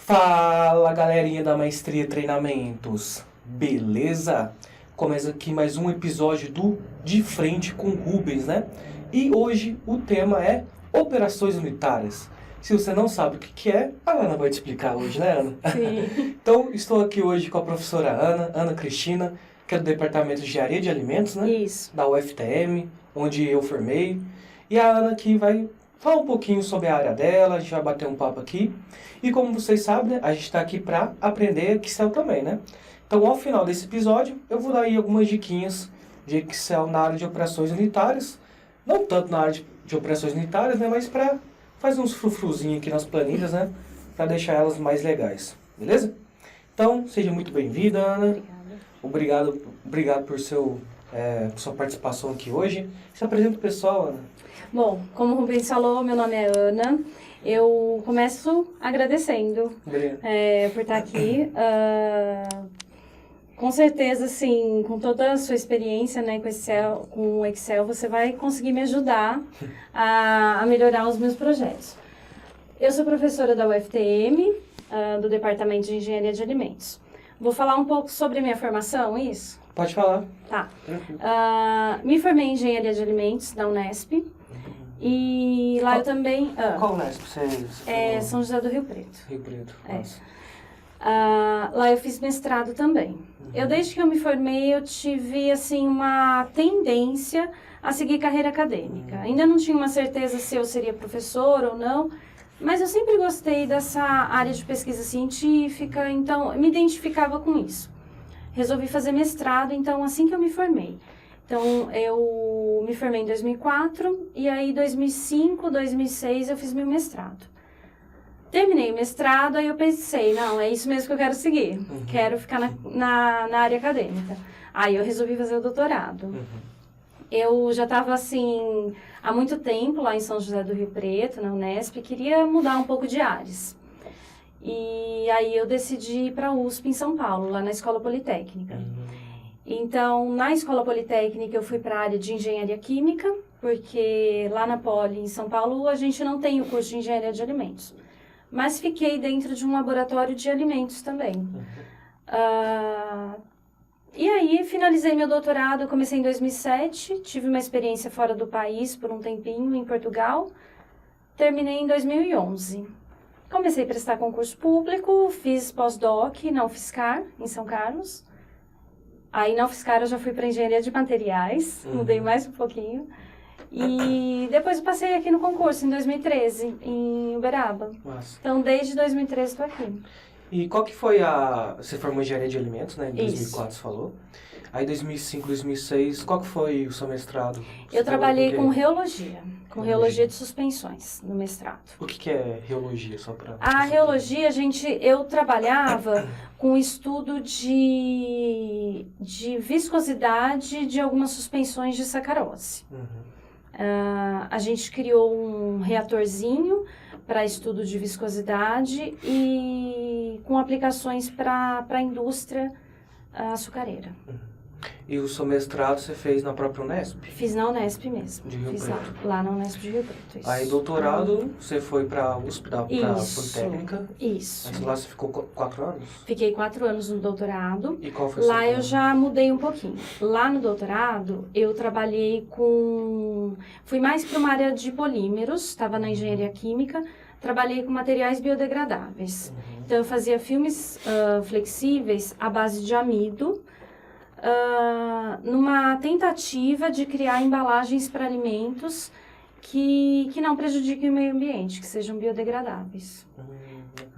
Fala, galerinha da Maestria Treinamentos, beleza? Começa aqui mais um episódio do De Frente com Rubens, né? E hoje o tema é operações unitárias. Se você não sabe o que é, a Ana vai te explicar hoje, né, Ana? Sim. Então, estou aqui hoje com a professora Ana Cristina, que é do Departamento de Engenharia de Alimentos, né? Isso. Da UFTM, onde eu formei. E a Ana aqui vai falar um pouquinho sobre a área dela, a gente vai bater um papo aqui. E como vocês sabem, né, a gente está aqui para aprender Excel também, né? Então, ao final desse episódio, eu vou dar aí algumas diquinhas de Excel na área de operações unitárias. Não tanto na área de operações unitárias, né? Mas para fazer uns frufruzinhos aqui nas planilhas, né? Para deixar elas mais legais, beleza? Então, seja muito bem-vinda, Ana. Obrigada. Obrigado por sua participação aqui hoje. Se apresenta o pessoal, Ana. Bom, como o Rubens falou, meu nome é Ana. Eu começo agradecendo por estar aqui. Com certeza, assim, com toda a sua experiência, né, com o Excel, você vai conseguir me ajudar a melhorar os meus projetos. Eu sou professora da UFTM, do Departamento de Engenharia de Alimentos. Vou falar um pouco sobre a minha formação, isso? Pode falar. Tá. Me formei em Engenharia de Alimentos da Unesp. E lá eu também... Qual Unesp? São José do Rio Preto. Rio Preto, nossa. Lá eu fiz mestrado também. Eu, desde que eu me formei, eu tive, assim, uma tendência a seguir carreira acadêmica. Ainda não tinha uma certeza se eu seria professor ou não, mas eu sempre gostei dessa área de pesquisa científica, então eu me identificava com isso. Resolvi fazer mestrado, então, assim que eu me formei. Então, eu me formei em 2004 e aí, 2005, 2006, eu fiz meu mestrado. Terminei o mestrado, aí eu pensei, não, é isso mesmo que eu quero seguir. Quero ficar na área acadêmica. Aí eu resolvi fazer o doutorado. Eu já estava, assim, há muito tempo lá em São José do Rio Preto, na Unesp, e queria mudar um pouco de áreas. E aí eu decidi ir para a USP em São Paulo, lá na Escola Politécnica. Então, na Escola Politécnica, eu fui para a área de Engenharia Química, porque lá na Poli, em São Paulo, a gente não tem o curso de Engenharia de Alimentos. Mas fiquei dentro de um laboratório de alimentos também. E aí, finalizei meu doutorado, eu comecei em 2007, tive uma experiência fora do país por um tempinho, em Portugal. Terminei em 2011. Comecei a prestar concurso público, fiz pós-doc na UFSCar, em São Carlos. Aí na UFSCar eu já fui para Engenharia de Materiais, mudei mais um pouquinho. E depois eu passei aqui no concurso, em 2013, em Uberaba. Nossa. Então, desde 2013 estou aqui. E qual que foi Você formou em Engenharia de Alimentos, né? Em 2004 você falou. Aí 2005, 2006, qual que foi o seu mestrado? Eu trabalhei com reologia, de suspensões no mestrado. O que é reologia, só para... A reologia, eu trabalhava com estudo de viscosidade de algumas suspensões de sacarose. A gente criou um reatorzinho para estudo de viscosidade e com aplicações para a indústria açucareira. E o seu mestrado você fez na própria Unesp? Fiz na Unesp mesmo. De Rio Preto. Lá na Unesp de Rio Preto. Isso. Aí doutorado, você foi para a USP, para a Politécnica? Isso. Aí lá você ficou 4 anos? Fiquei 4 anos no doutorado. E qual foi o seu Lá eu já mudei um pouquinho. Lá no doutorado, eu trabalhei fui mais para uma área de polímeros, estava na engenharia química, trabalhei com materiais biodegradáveis. Então eu fazia filmes flexíveis à base de amido, numa tentativa de criar embalagens para alimentos que não prejudiquem o meio ambiente, que sejam biodegradáveis.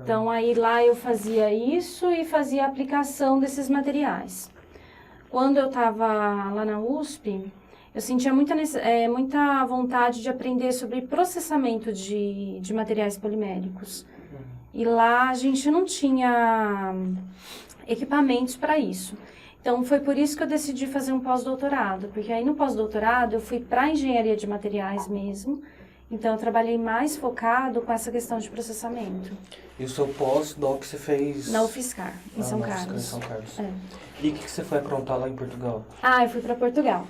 Então, aí lá eu fazia isso e fazia a aplicação desses materiais. Quando eu estava lá na USP, eu sentia muita vontade de aprender sobre processamento de materiais poliméricos. E lá a gente não tinha equipamentos para isso. Então, foi por isso que eu decidi fazer um pós-doutorado, porque aí no pós-doutorado eu fui para a engenharia de materiais mesmo, então eu trabalhei mais focado com essa questão de processamento. E o seu pós-doc você fez... Na UFSCar, em São Carlos. Em São Carlos. É. E o que você foi aprontar lá em Portugal? Eu fui para Portugal.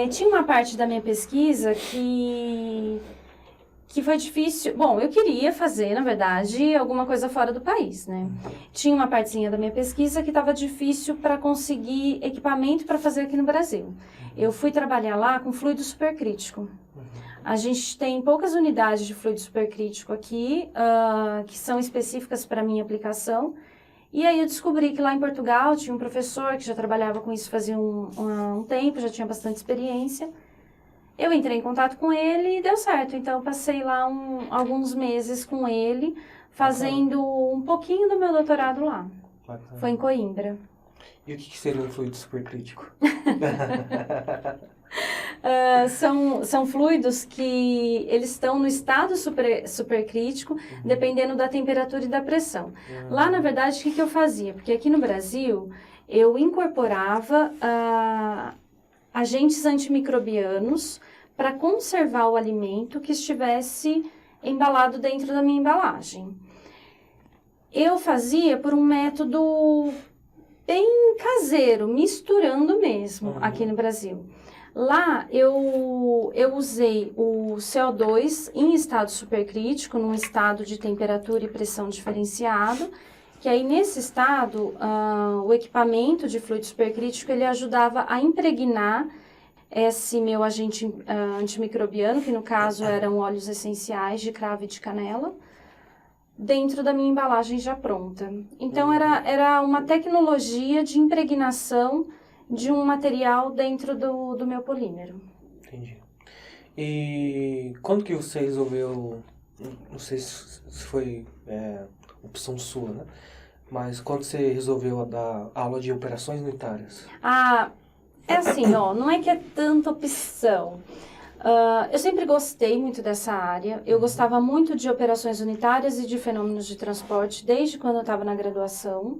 Tinha uma parte da minha pesquisa que que foi difícil. Bom, eu queria fazer, na verdade, alguma coisa fora do país, né? Tinha uma partezinha da minha pesquisa que estava difícil para conseguir equipamento para fazer aqui no Brasil. Eu fui trabalhar lá com fluido supercrítico. A gente tem poucas unidades de fluido supercrítico aqui, que são específicas para a minha aplicação. E aí eu descobri que lá em Portugal tinha um professor que já trabalhava com isso fazia um tempo, já tinha bastante experiência. Eu entrei em contato com ele e deu certo. Então, eu passei lá alguns meses com ele, fazendo um pouquinho do meu doutorado lá. Bacana. Foi em Coimbra. E o que seria um fluido supercrítico? São fluidos que eles estão no estado supercrítico, dependendo da temperatura e da pressão. Lá, na verdade, o que eu fazia? Porque aqui no Brasil, eu incorporava agentes antimicrobianos para conservar o alimento que estivesse embalado dentro da minha embalagem. Eu fazia por um método bem caseiro, misturando mesmo aqui no Brasil. Lá eu usei o CO2 em estado supercrítico, num estado de temperatura e pressão diferenciado, que aí nesse estado o equipamento de fluido supercrítico ele ajudava a impregnar esse meu agente antimicrobiano, que no caso eram óleos essenciais de cravo e de canela, dentro da minha embalagem já pronta. Então era uma tecnologia de impregnação de um material dentro do meu polímero. Entendi. E quando que você resolveu, não sei se foi opção sua, né? Mas quando você resolveu dar aula de operações unitárias? É assim, não é que é tanta opção. Eu sempre gostei muito dessa área. Eu gostava muito de operações unitárias e de fenômenos de transporte desde quando eu estava na graduação.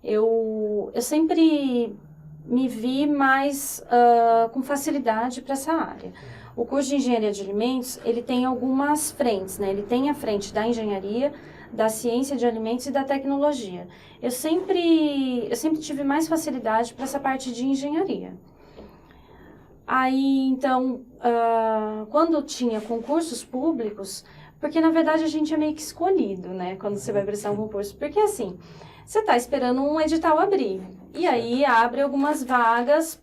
Eu sempre me vi mais com facilidade para essa área. O curso de Engenharia de Alimentos, ele tem algumas frentes, né? Ele tem a frente da engenharia, da ciência de alimentos e da tecnologia. Eu sempre tive mais facilidade para essa parte de engenharia. Aí, então, quando tinha concursos públicos, porque na verdade a gente é meio que escolhido, né? Quando você vai prestar um concurso. Porque assim, você está esperando um edital abrir. E aí abre algumas vagas.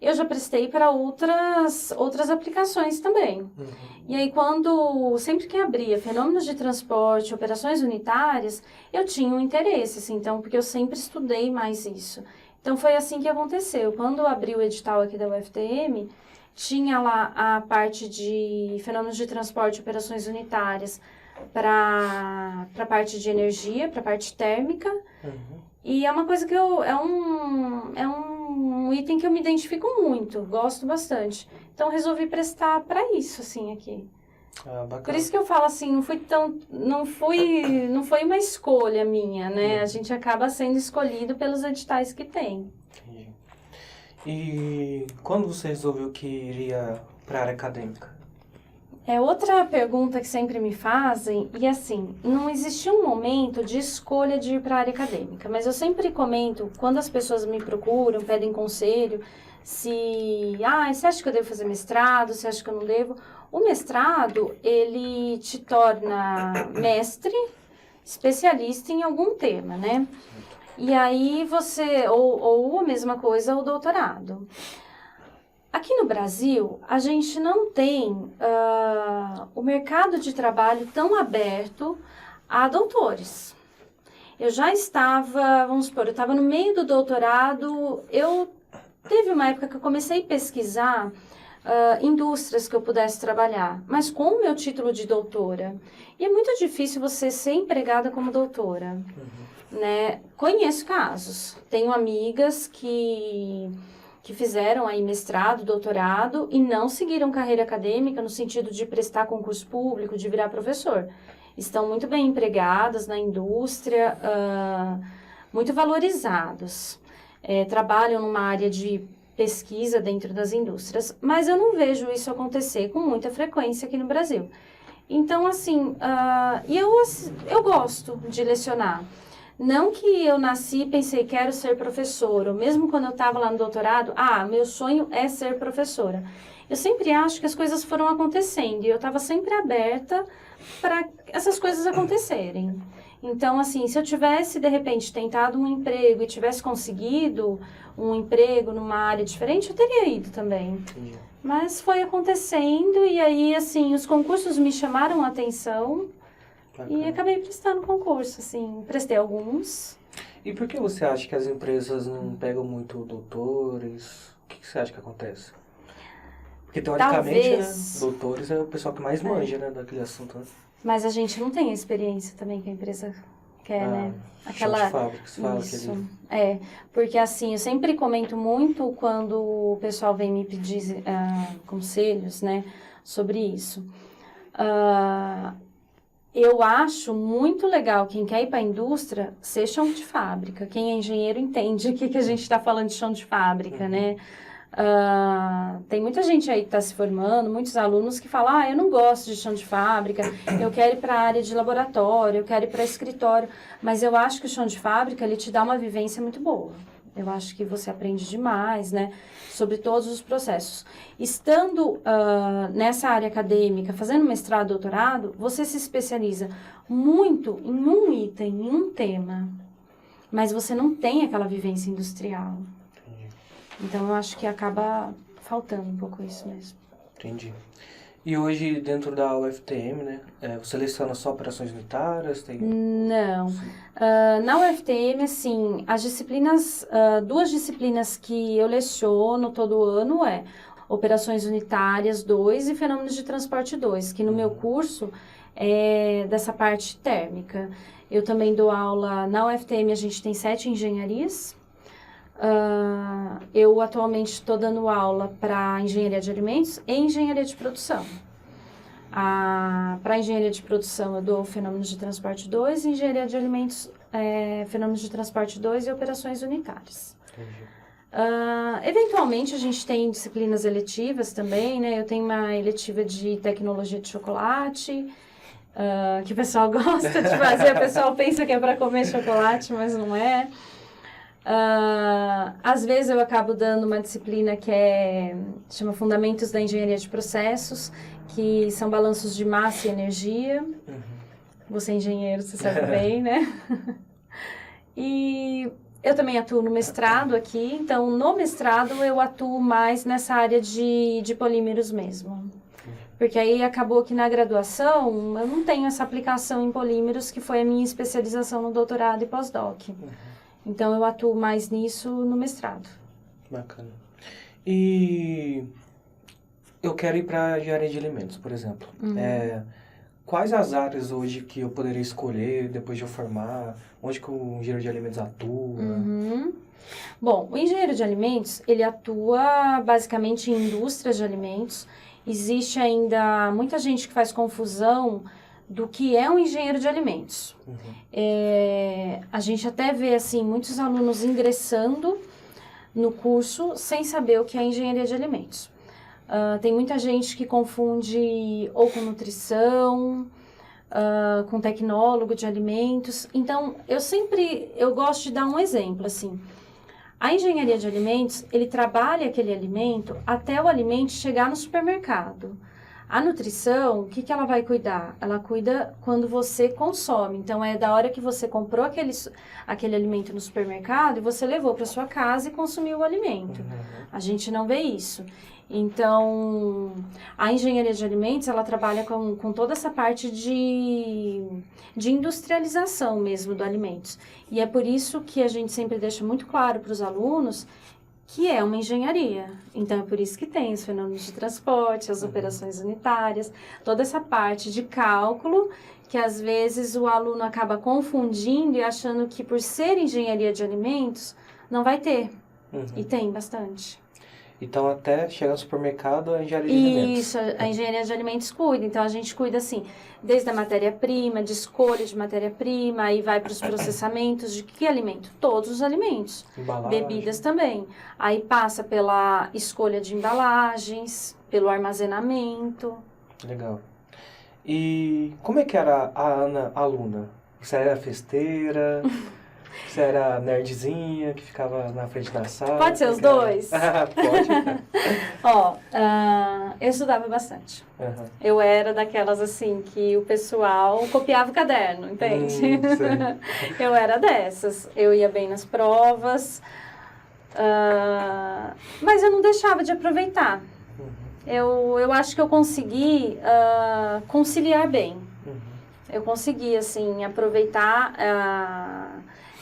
Eu já prestei para outras aplicações também. E aí sempre que abria fenômenos de transporte, operações unitárias, eu tinha um interesse, assim, então, porque eu sempre estudei mais isso. Então foi assim que aconteceu. Quando abriu o edital aqui da UFTM, tinha lá a parte de fenômenos de transporte, operações unitárias, para a parte de energia, para a parte térmica. E é uma coisa que é um item que eu me identifico muito, gosto bastante. Então resolvi prestar para isso, assim, aqui. Por isso que eu falo assim, não foi uma escolha minha, né? A gente acaba sendo escolhido pelos editais que tem. Entendi. E quando você resolveu que iria para a área acadêmica? É outra pergunta que sempre me fazem, e assim, não existiu um momento de escolha de ir para a área acadêmica, mas eu sempre comento, quando as pessoas me procuram, pedem conselho, você acha que eu devo fazer mestrado, você acha que eu não devo? O mestrado, ele te torna mestre, especialista em algum tema, né? E aí ou a mesma coisa, o doutorado. Aqui no Brasil, a gente não tem o mercado de trabalho tão aberto a doutores. Eu já estava, vamos supor, eu estava no meio do doutorado, teve uma época que eu comecei a pesquisar indústrias que eu pudesse trabalhar, mas com o meu título de doutora. E é muito difícil você ser empregada como doutora, né? Conheço casos, tenho amigas que fizeram aí mestrado, doutorado e não seguiram carreira acadêmica no sentido de prestar concurso público, de virar professor. Estão muito bem empregadas na indústria, muito valorizados. Trabalham numa área de pesquisa dentro das indústrias, mas eu não vejo isso acontecer com muita frequência aqui no Brasil. Então, assim, eu gosto de lecionar. Não que eu nasci e pensei, quero ser professora, ou mesmo quando eu estava lá no doutorado, meu sonho é ser professora. Eu sempre acho que as coisas foram acontecendo e eu estava sempre aberta para essas coisas acontecerem. Então, assim, se eu tivesse, de repente, tentado um emprego e tivesse conseguido um emprego numa área diferente, eu teria ido também. Entendi. Mas foi acontecendo e aí, assim, os concursos me chamaram a atenção e acabei prestando concurso, assim. Prestei alguns. E por que você acha que as empresas não pegam muito doutores? O que você acha que acontece? Porque, teoricamente, Talvez, né, doutores é o pessoal que mais manja, né, daquele assunto, né? mas a gente não tem a experiência também que a empresa quer, né? Chão de fábrica, você fala Isso, aquele... porque assim, eu sempre comento muito quando o pessoal vem me pedir conselhos, né, sobre isso. Eu acho muito legal quem quer ir para a indústria ser chão de fábrica. Quem é engenheiro entende o que a gente está falando de chão de fábrica, né? Tem muita gente aí que está se formando, muitos alunos que falam, eu não gosto de chão de fábrica, eu quero ir para a área de laboratório, eu quero ir para escritório, mas eu acho que o chão de fábrica, ele te dá uma vivência muito boa. Eu acho que você aprende demais, né, sobre todos os processos. Estando nessa área acadêmica, fazendo mestrado, doutorado, você se especializa muito em um item, em um tema, mas você não tem aquela vivência industrial. Então, eu acho que acaba faltando um pouco isso mesmo. Entendi. E hoje, dentro da UFTM, né, você seleciona só operações unitárias? Não. Na UFTM, assim, as disciplinas, duas disciplinas que eu leciono todo ano é Operações Unitárias 2 e Fenômenos de Transporte 2, que no meu curso é dessa parte térmica. Eu também dou aula, na UFTM a gente tem 7 engenharias. Eu atualmente estou dando aula para engenharia de alimentos e engenharia de produção. Para engenharia de produção eu dou fenômenos de transporte 2, engenharia de alimentos, fenômenos de transporte 2 e operações unitárias. Eventualmente a gente tem disciplinas eletivas também, né? Eu tenho uma eletiva de tecnologia de chocolate, que o pessoal gosta de fazer, o pessoal pensa que é para comer chocolate, mas não é. Às vezes eu acabo dando uma disciplina que chama Fundamentos da Engenharia de Processos, que são balanços de massa e energia. Você é engenheiro, você sabe bem, né? E eu também atuo no mestrado aqui, então no mestrado eu atuo mais nessa área de polímeros mesmo. Porque aí acabou que na graduação eu não tenho essa aplicação em polímeros, que foi a minha especialização no doutorado e pós-doc. Então, eu atuo mais nisso no mestrado. Bacana. E eu quero ir para a engenharia de alimentos, por exemplo. Quais as áreas hoje que eu poderia escolher depois de eu formar? Onde que o engenheiro de alimentos atua? Bom, o engenheiro de alimentos, ele atua basicamente em indústrias de alimentos. Existe ainda muita gente que faz confusão do que é um engenheiro de alimentos. A gente até vê, assim, muitos alunos ingressando no curso sem saber o que é engenharia de alimentos. Tem muita gente que confunde ou com nutrição, com tecnólogo de alimentos. Então, eu gosto de dar um exemplo, assim. A engenharia de alimentos, ele trabalha aquele alimento até o alimento chegar no supermercado. A nutrição, o que ela vai cuidar? Ela cuida quando você consome. Então, é da hora que você comprou aquele alimento no supermercado e você levou para sua casa e consumiu o alimento. A gente não vê isso. Então, a engenharia de alimentos, ela trabalha com toda essa parte de industrialização mesmo do alimentos. E é por isso que a gente sempre deixa muito claro para os alunos que é uma engenharia. Então, é por isso que tem os fenômenos de transporte, as operações unitárias, toda essa parte de cálculo, que às vezes o aluno acaba confundindo e achando que por ser engenharia de alimentos, não vai ter. E tem bastante. Então, até chegar no supermercado, a engenharia de alimentos. Isso, a engenharia de alimentos cuida. Então, a gente cuida, assim, desde a matéria-prima, de escolha de matéria-prima, aí vai para os processamentos de que alimento? Todos os alimentos. Embalagem. Bebidas também. Aí passa pela escolha de embalagens, pelo armazenamento. Legal. E como é que era a Ana aluna? Você era festeira? Você era nerdzinha, que ficava na frente da sala? Pode ser os dois? Pode. Ó, eu estudava bastante. Aham. Eu era daquelas, assim, que o pessoal copiava o caderno, entende? Sei. Eu era dessas. Eu ia bem nas provas, mas eu não deixava de aproveitar. Eu acho que eu consegui conciliar bem. Eu consegui, assim, aproveitar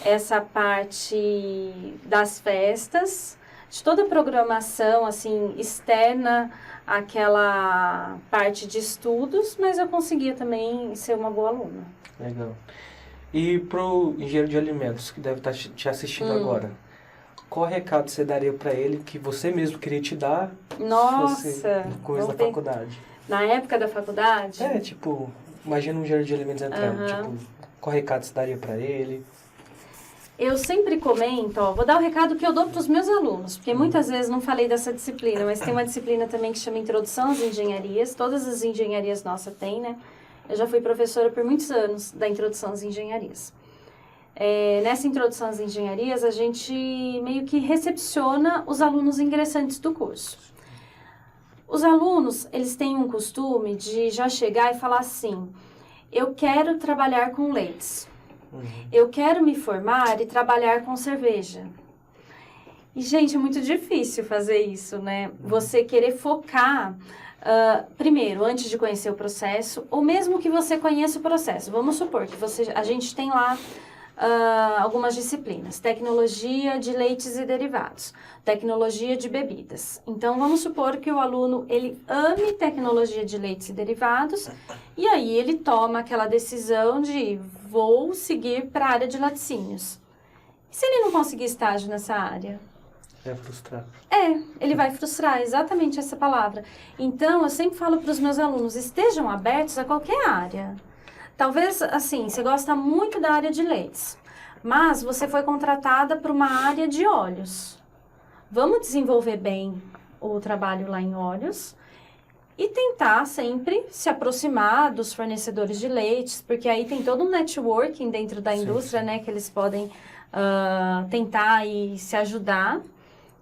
essa parte das festas, de toda a programação, assim, externa àquela parte de estudos, mas eu conseguia também ser uma boa aluna. Legal. E pro engenheiro de alimentos, que deve estar te assistindo agora, qual recado você daria para ele que você mesmo queria te dar Nossa! coisa da faculdade? Na época da faculdade? Tipo, imagina um engenheiro de alimentos entrando, tipo, qual recado você daria para ele? Eu sempre comento, vou dar o recado que eu dou para os meus alunos, porque muitas vezes não falei dessa disciplina, mas tem uma disciplina também que chama Introdução às Engenharias, todas as engenharias nossas têm, né? Eu já fui professora por muitos anos da Introdução às Engenharias. Nessa Introdução às Engenharias, a gente meio que recepciona os alunos ingressantes do curso. Os alunos, eles têm um costume de já chegar e falar assim, eu quero trabalhar com leites. Eu quero me formar e trabalhar com cerveja. E, gente, é muito difícil fazer isso, né? Você querer focar, primeiro, antes de conhecer o processo, ou mesmo que você conheça o processo. Vamos supor que a gente tem lá algumas disciplinas. Tecnologia de leites e derivados. Tecnologia de bebidas. Então, vamos supor que o aluno, ele ame tecnologia de leites e derivados, e aí ele toma aquela decisão de vou seguir para a área de laticínios. E se ele não conseguir estágio nessa área? É frustrar. Ele vai frustrar, exatamente essa palavra. Então, eu sempre falo para os meus alunos, estejam abertos a qualquer área. Talvez, assim, você gosta muito da área de leites, mas você foi contratada para uma área de óleos. Vamos desenvolver bem o trabalho lá em óleos e tentar sempre se aproximar dos fornecedores de leites, porque aí tem todo um networking dentro da indústria, né, que eles podem tentar e se ajudar.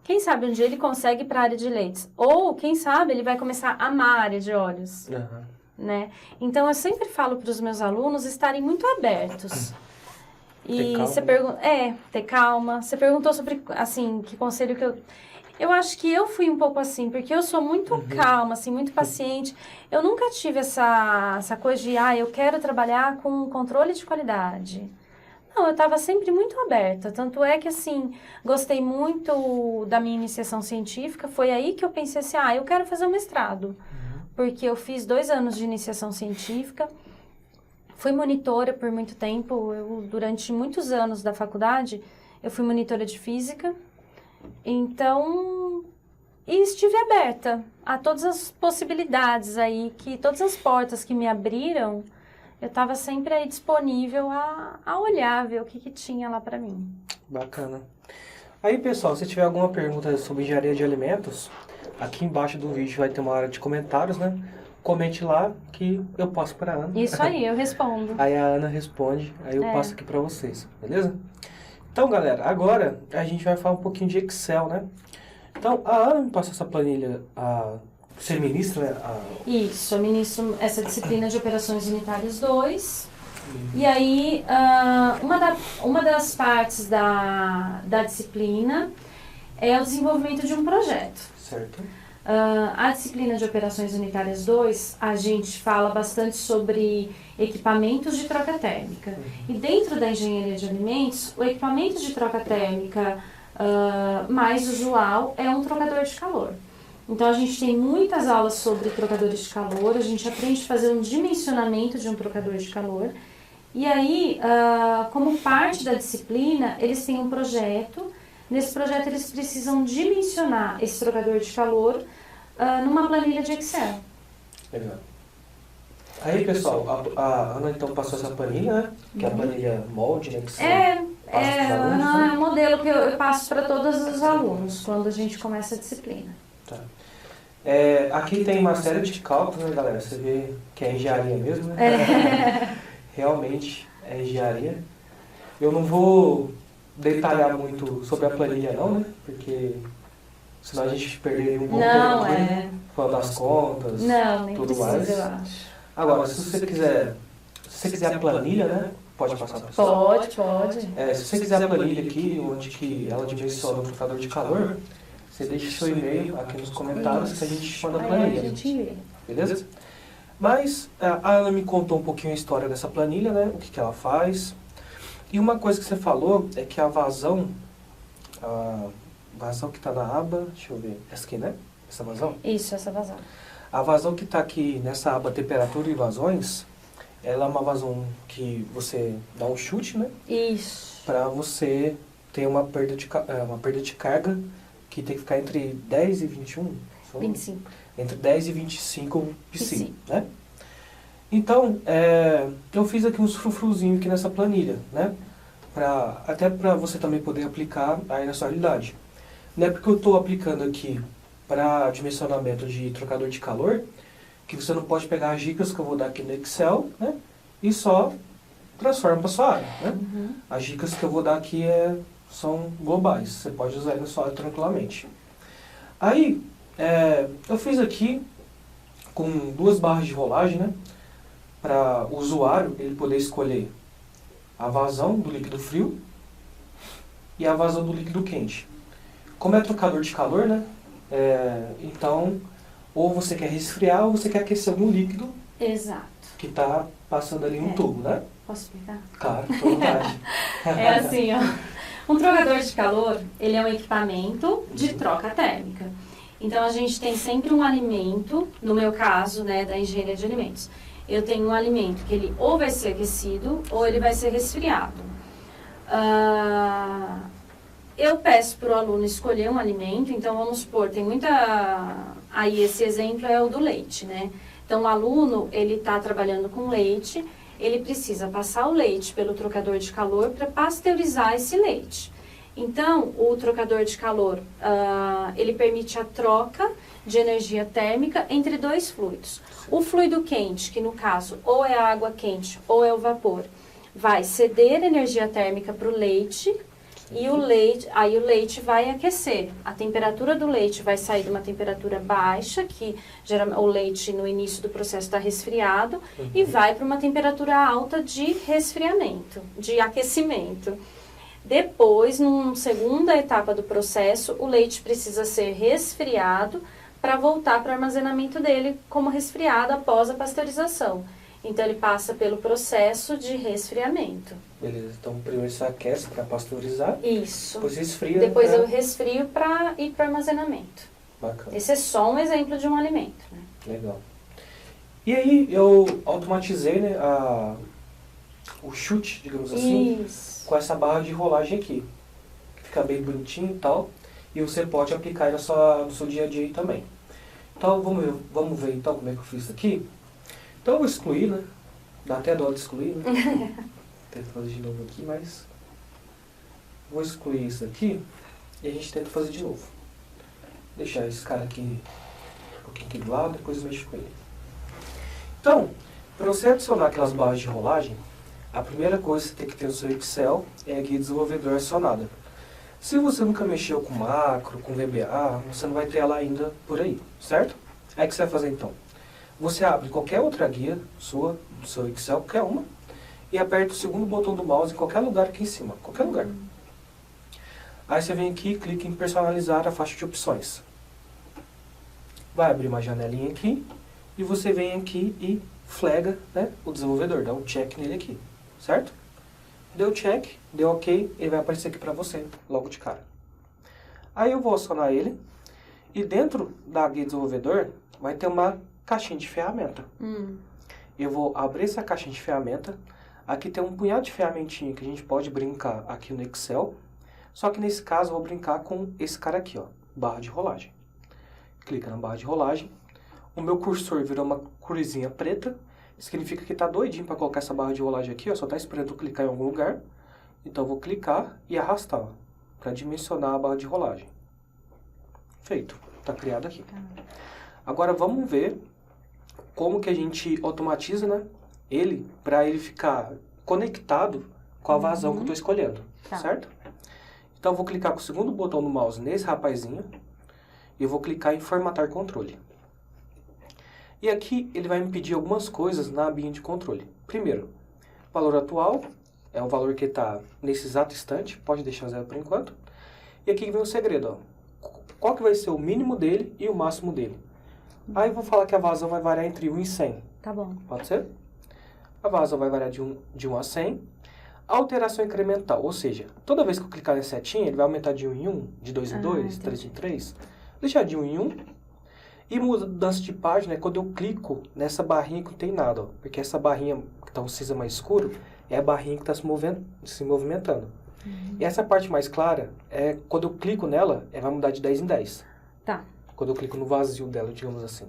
Quem sabe um dia ele consegue ir para a área de leites, ou quem sabe ele vai começar a amar a área de óleos. Né? Então, eu sempre falo para os meus alunos estarem muito abertos. E você ter calma. Você perguntou sobre, assim, que conselho que eu acho que eu fui um pouco assim, porque eu sou muito calma, assim, muito paciente. Eu nunca tive essa coisa de, eu quero trabalhar com controle de qualidade. Não, eu estava sempre muito aberta. Tanto é que, assim, gostei muito da minha iniciação científica. Foi aí que eu pensei assim, eu quero fazer um mestrado. Porque eu fiz 2 anos de iniciação científica, fui monitora por muito tempo, durante muitos anos da faculdade, eu fui monitora de física, então, e estive aberta a todas as possibilidades aí, todas as portas que me abriram, eu estava sempre aí disponível a olhar, ver o que tinha lá para mim. Bacana. Aí, pessoal, se tiver alguma pergunta sobre engenharia de alimentos, aqui embaixo do vídeo vai ter uma área de comentários, né? Comente lá que eu passo para a Ana. Isso aí, eu respondo. Aí a Ana responde, aí eu passo aqui para vocês, beleza? Então, galera, agora a gente vai falar um pouquinho de Excel, né? Então, a Ana me passou essa planilha, você ministra, né? Isso, eu ministro essa disciplina de Operações Unitárias 2. E aí, uma das partes da disciplina é o desenvolvimento de um projeto. Certo. A disciplina de Operações Unitárias 2, a gente fala bastante sobre equipamentos de troca térmica. E dentro da engenharia de alimentos, o equipamento de troca térmica mais usual é um trocador de calor. Então, a gente tem muitas aulas sobre trocadores de calor, a gente aprende a fazer um dimensionamento de um trocador de calor. E aí, como parte da disciplina, eles têm um projeto. Nesse projeto, eles precisam dimensionar esse trocador de calor numa planilha de Excel. Legal. Aí, pessoal, a Ana então passou essa planilha, né? Que é a planilha molde, né? É um modelo que eu passo para todos os alunos quando a gente começa a disciplina. Tá. Aqui tem uma série de cálculos, né, galera? Você vê que é engenharia mesmo, né? Realmente é engenharia. Eu não vou detalhar muito sobre a planilha não, né? Porque senão a gente perderia um bom Não, tempo aqui, falando das contas, Não, nem tudo precisa, mais. eu acho. Agora, se você quiser a planilha, né? Pode passar para o Pode. se você quiser a planilha aqui, onde que ela dimensiona o trocador de calor, você deixa seu e-mail aqui nos comentários que a gente manda a Aí a planilha. gente vê. Beleza? Mas a Ana me contou um pouquinho a história dessa planilha, né? O que que ela faz. E uma coisa que você falou é que a vazão que está na aba, deixa eu ver, essa aqui, né? Essa vazão? Isso, essa vazão. A vazão que está aqui nessa aba temperatura e vazões, ela é uma vazão que você dá um chute, né? Isso. Para você ter uma perda de carga que tem que ficar entre 10 e 21. 25. Entre 10 e 25 psi, Psi. né? Então, eu fiz aqui uns frufruzinhos aqui nessa planilha, né? Até para você também poder aplicar aí na sua realidade. Não é porque eu estou aplicando aqui para dimensionamento de trocador de calor que você não pode pegar as dicas que eu vou dar aqui no Excel, né? E só transforma para sua área, né? Uhum. As dicas que eu vou dar aqui são globais, você pode usar aí na sua área tranquilamente. Aí, eu fiz aqui com 2 barras de rolagem, né? Para o usuário ele poder escolher a vazão do líquido frio e a vazão do líquido quente. Como é trocador de calor, né? Então, ou você quer resfriar ou você quer aquecer algum líquido Exato. que está passando ali no tubo, né? Posso explicar? Claro, à vontade. É assim, ó. Um trocador de calor, ele é um equipamento de troca térmica. Então, a gente tem sempre um alimento, no meu caso, né, da engenharia de alimentos. Eu tenho um alimento que ele ou vai ser aquecido ou ele vai ser resfriado. Eu peço para o aluno escolher um alimento, então vamos supor, tem muita... Aí esse exemplo é o do leite, né? Então o aluno, ele está trabalhando com leite, ele precisa passar o leite pelo trocador de calor para pasteurizar esse leite. Então o trocador de calor, ele permite a troca de energia térmica entre 2 fluidos. O fluido quente, que no caso ou é a água quente ou é o vapor, vai ceder energia térmica para o leite e o leite vai aquecer. A temperatura do leite vai sair de uma temperatura baixa, que geralmente o leite no início do processo está resfriado, e vai para uma temperatura alta de resfriamento, de aquecimento. Depois, numa segunda etapa do processo, o leite precisa ser resfriado para voltar para o armazenamento dele como resfriado após a pasteurização. Então, ele passa pelo processo de resfriamento. Beleza, então primeiro você aquece para pasteurizar. Isso. Depois resfria. Depois eu resfrio para ir para o armazenamento. Bacana. Esse é só um exemplo de um alimento, né? Legal. E aí eu automatizei, né, o chute, digamos assim, Isso. com essa barra de rolagem aqui. Fica bem bonitinho e tal. E você pode aplicar aí no seu dia a dia aí também. Então vamos ver então como é que eu fiz isso aqui. Então eu vou excluir, né? Dá até dó de excluir, né? Tento fazer de novo aqui, mas... Vou excluir isso aqui e a gente tenta fazer de novo. Deixar esse cara aqui um pouquinho aqui do lado, depois eu mexo com ele. Então, para você adicionar aquelas barras de rolagem, a primeira coisa que você tem que ter no seu Excel é a guia desenvolvedor acionada. Se você nunca mexeu com macro, com VBA, você não vai ter ela ainda por aí, certo? Aí o que você vai fazer então? Você abre qualquer outra guia sua, do seu Excel, qualquer uma, e aperta o segundo botão do mouse em qualquer lugar aqui em cima, qualquer lugar. Aí você vem aqui e clica em personalizar a faixa de opções. Vai abrir uma janelinha aqui, e você vem aqui e flaga, né, o desenvolvedor, dá um check nele aqui, certo? Deu check, deu ok, ele vai aparecer aqui para você, logo de cara. Aí eu vou acionar ele, e dentro da guia desenvolvedor vai ter uma caixinha de ferramenta. Eu vou abrir essa caixinha de ferramenta, aqui tem um punhado de ferramentinha que a gente pode brincar aqui no Excel, só que nesse caso eu vou brincar com esse cara aqui, ó, barra de rolagem. Clica na barra de rolagem, o meu cursor virou uma cruzinha preta, significa que está doidinho para colocar essa barra de rolagem aqui, ó, só está esperando eu clicar em algum lugar. Então eu vou clicar e arrastar, para dimensionar a barra de rolagem. Feito, está criado aqui. Agora vamos ver como que a gente automatiza, né, ele, para ele ficar conectado com a vazão que eu estou escolhendo, Tá. certo? Então eu vou clicar com o segundo botão do mouse nesse rapazinho e eu vou clicar em formatar controle. E aqui ele vai me pedir algumas coisas na abinha de controle. Primeiro, valor atual, é o valor que está nesse exato instante, pode deixar 0 por enquanto. E aqui vem o segredo, ó. Qual que vai ser o mínimo dele e o máximo dele. Aí eu vou falar que a vazão vai variar entre 1 e 100. Tá bom. Pode ser? A vazão vai variar de 1 a 100. Alteração incremental, ou seja, toda vez que eu clicar na setinha, ele vai aumentar de 1 em 1, de 2 em 2, entendi. 3 em 3. Deixar de 1 em 1. E mudança de página é quando eu clico nessa barrinha que não tem nada, ó, porque essa barrinha que está um cinza mais escuro é a barrinha que está se movimentando. E essa parte mais clara é quando eu clico nela, ela vai mudar de 10 em 10. Tá. Quando eu clico no vazio dela, digamos assim.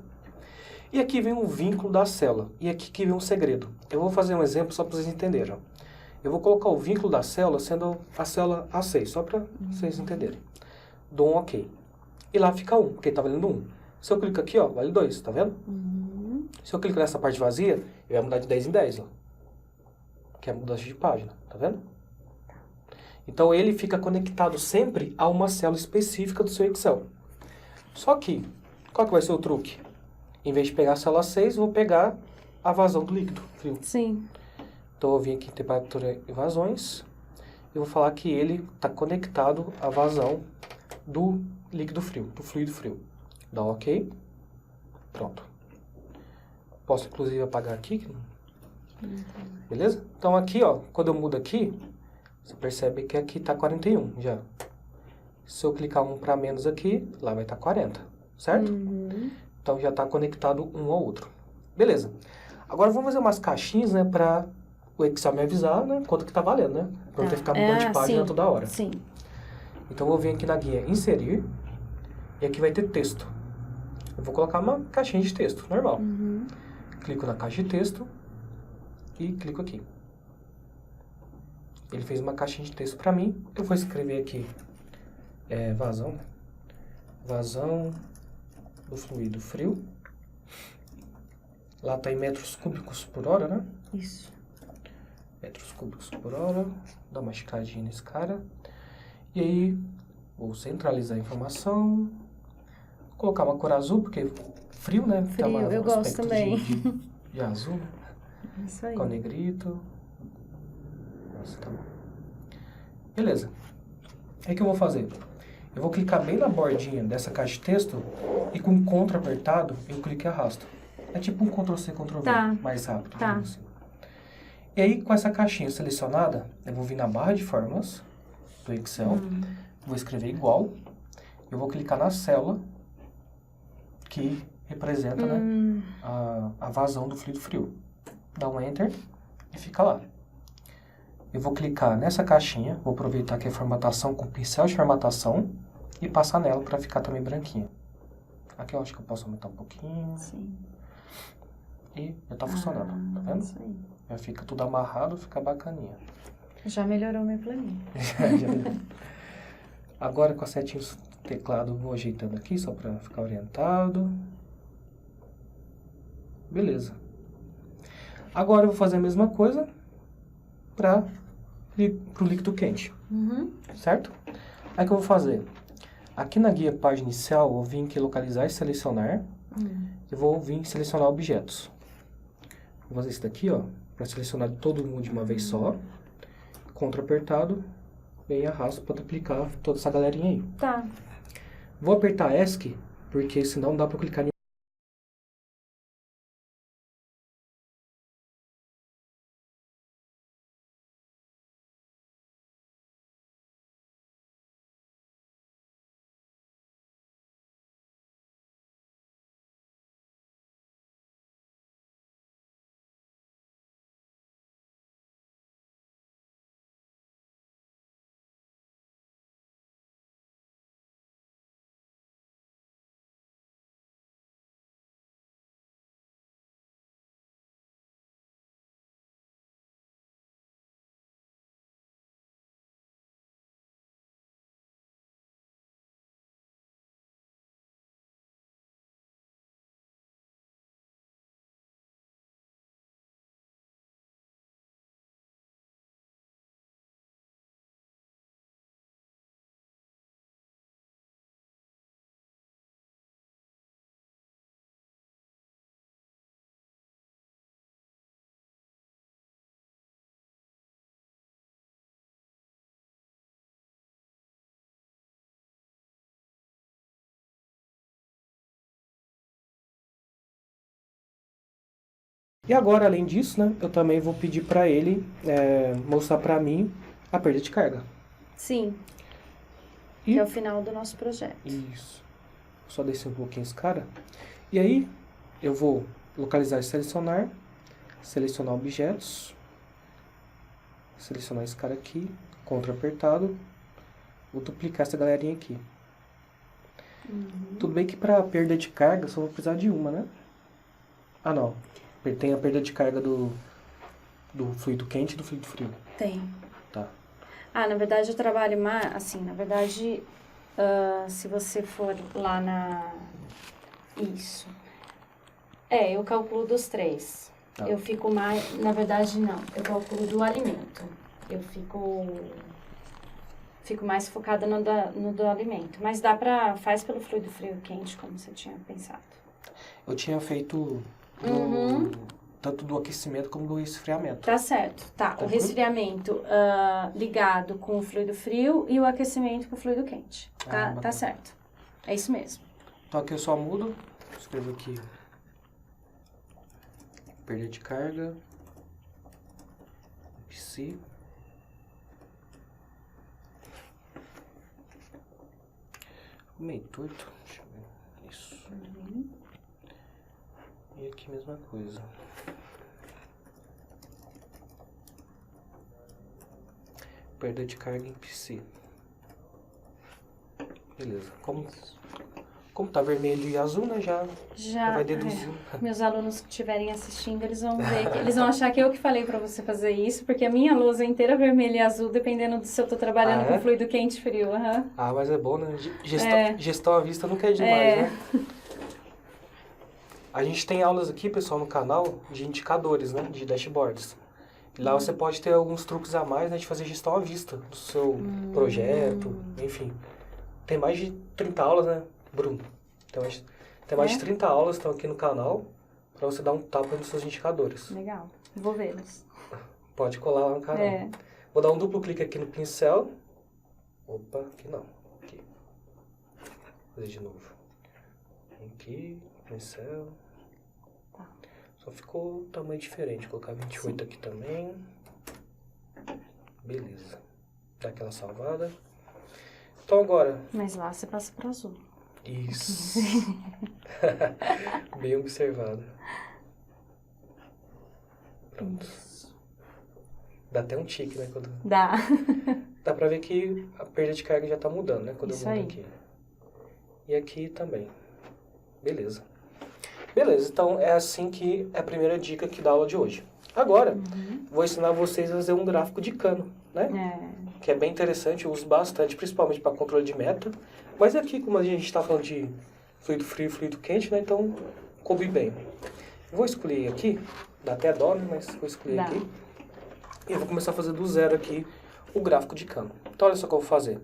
E aqui vem um vínculo da célula. E aqui que vem um segredo. Eu vou fazer um exemplo só para vocês entenderem. Ó. Eu vou colocar o vínculo da célula sendo a célula A6, só para vocês entenderem. Dou um OK. E lá fica 1, porque está valendo 1. Se eu clico aqui, ó, vale 2, tá vendo? Se eu clico nessa parte vazia, ele vai mudar de 10 em 10, ó. Que é a mudança de página, tá vendo? Então ele fica conectado sempre a uma célula específica do seu Excel. Só que, qual que vai ser o truque? Em vez de pegar a célula 6, eu vou pegar a vazão do líquido frio. Sim. Então eu vim aqui em temperatura e vazões. Eu vou falar que ele está conectado à vazão do líquido frio, do fluido frio. Dá um OK. Pronto. Posso inclusive apagar aqui. Beleza? Então aqui, ó, quando eu mudo aqui, você percebe que aqui está 41 já. Se eu clicar um para menos aqui, lá vai estar 40, certo? Então já está conectado um ao outro. Beleza. Agora vamos fazer umas caixinhas, né, para o Excel me avisar, né, quanto que está valendo, né? Para não ter que ficar mudando de página toda hora. Sim. Então eu vou vir aqui na guia inserir e aqui vai ter texto. Eu vou colocar uma caixinha de texto, normal. Clico na caixa de texto e clico aqui. Ele fez uma caixinha de texto para mim. Eu vou escrever aqui vazão. Vazão do fluido frio. Lá está em metros cúbicos por hora, né? Isso. Metros cúbicos por hora. Dá uma esticadinha nesse cara. E aí, vou centralizar a informação. Colocar uma cor azul, porque frio, né? Frio, eu gosto também. De azul. Isso aí. Com negrito. Nossa, tá bom. Beleza. Aí o que eu vou fazer? Eu vou clicar bem na bordinha dessa caixa de texto e com o Ctrl apertado, eu clico e arrasto. É tipo um Ctrl+C, Ctrl+V, Tá. mais rápido. Tá. Assim. E aí, com essa caixinha selecionada, eu vou vir na barra de fórmulas do Excel, vou escrever igual, eu vou clicar na célula que representa né, a vazão do fluido frio. Dá um Enter e fica lá. Eu vou clicar nessa caixinha, vou aproveitar que é formatação com pincel de formatação e passar nela para ficar também branquinha. Aqui eu acho que eu posso aumentar um pouquinho. Sim. E já tá funcionando, tá vendo? Isso aí. Já fica tudo amarrado, fica bacaninha. Já melhorou minha planilha. Agora com a setinha do teclado vou ajeitando aqui só para ficar orientado. Beleza. Agora eu vou fazer a mesma coisa para o líquido quente, certo? Aí o que eu vou fazer? Aqui na guia página inicial, eu vou vir aqui localizar e selecionar. Eu vou vir selecionar objetos. Vou fazer isso daqui, ó, para selecionar todo mundo de uma vez só. Ctrl apertado, bem arrasto para duplicar toda essa galerinha aí. Tá. Vou apertar ESC, porque senão não dá para clicar em E agora, além disso, né, eu também vou pedir para ele mostrar para mim a perda de carga. Sim. E... Que é o final do nosso projeto. Isso. Só descer um pouquinho esse cara. E aí, eu vou localizar e selecionar objetos, selecionar esse cara aqui, Ctrl apertado, vou duplicar essa galerinha aqui. Tudo bem que para perda de carga só vou precisar de uma, né? Ah, não. Tem a perda de carga do fluido quente e do fluido frio. Tem. Tá. Na verdade eu trabalho mais, assim, na verdade, se você for lá na... Isso. Eu calculo dos 3. Tá. Eu fico mais, na verdade não, eu calculo do alimento. Eu fico mais focada no do alimento. Mas faz pelo fluido frio e quente, como você tinha pensado. Eu tinha feito tanto do aquecimento como do resfriamento. Tá certo. Tá, o resfriamento ligado com o fluido frio e o aquecimento com o fluido quente. Tá certo. É isso mesmo. Então aqui eu só mudo, escrevo aqui perda de carga, PC. Meio torto, deixa eu ver, isso. E aqui mesma coisa. Perda de carga em PC. Beleza, como tá vermelho e azul, né, já vai deduzir. Meus alunos que estiverem assistindo, eles vão ver, eles vão achar que eu que falei pra você fazer isso, porque a minha lousa é inteira vermelha e azul, dependendo do se eu tô trabalhando com fluido quente e frio. Mas é bom, né? Gestão à vista nunca é demais, né? A gente tem aulas aqui, pessoal, no canal, de indicadores, né, de dashboards. E lá você pode ter alguns truques a mais, né, de fazer gestão à vista do seu projeto, enfim. Tem mais de 30 aulas, né, Bruno? Tem mais de 30 aulas que estão aqui no canal para você dar um tapa nos seus indicadores. Legal, vou vê-los. Pode colar lá no canal. Vou dar um duplo clique aqui no pincel. Opa, aqui não. Aqui. Vou fazer de novo. Aqui, pincel. Tá. Só ficou um tamanho diferente. Vou colocar 28 aqui também. Beleza. Dá aquela salvada. Então agora... Mas lá você passa para azul. Isso. Bem observado. Pronto. Isso. Dá até um tique, né? Dá. Dá pra ver que a perda de carga já tá mudando, né? Quando Isso eu mudo aí. aqui. E aqui também. Beleza. Beleza, então é assim que é a primeira dica aqui da aula de hoje. Agora, vou ensinar vocês a fazer um gráfico de cano, né? Que é bem interessante, eu uso bastante, principalmente para controle de meta. Mas aqui, como a gente está falando de fluido frio e fluido quente, né? Então, coube bem. Vou escolher aqui, dá até dó, né? Mas vou escolher aqui. E eu vou começar a fazer do zero aqui o gráfico de cano. Então, olha só o que eu vou fazer.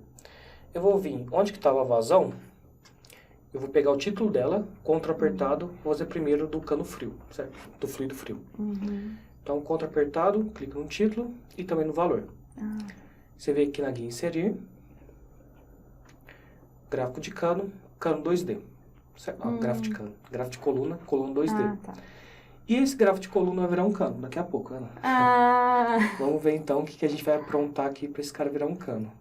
Eu vou vir onde que estava a vazão, eu vou pegar o título dela, Ctrl apertado, vou fazer primeiro do cano frio, certo? Do fluido frio. Então, Ctrl apertado, clica no título e também no valor. Você vem aqui na guia inserir, gráfico de cano, cano 2D. Gráfico de cano, gráfico de coluna, coluna 2D. Tá. E esse gráfico de coluna vai virar um cano, daqui a pouco, Ana. Vamos ver então o que a gente vai aprontar aqui para esse cara virar um cano.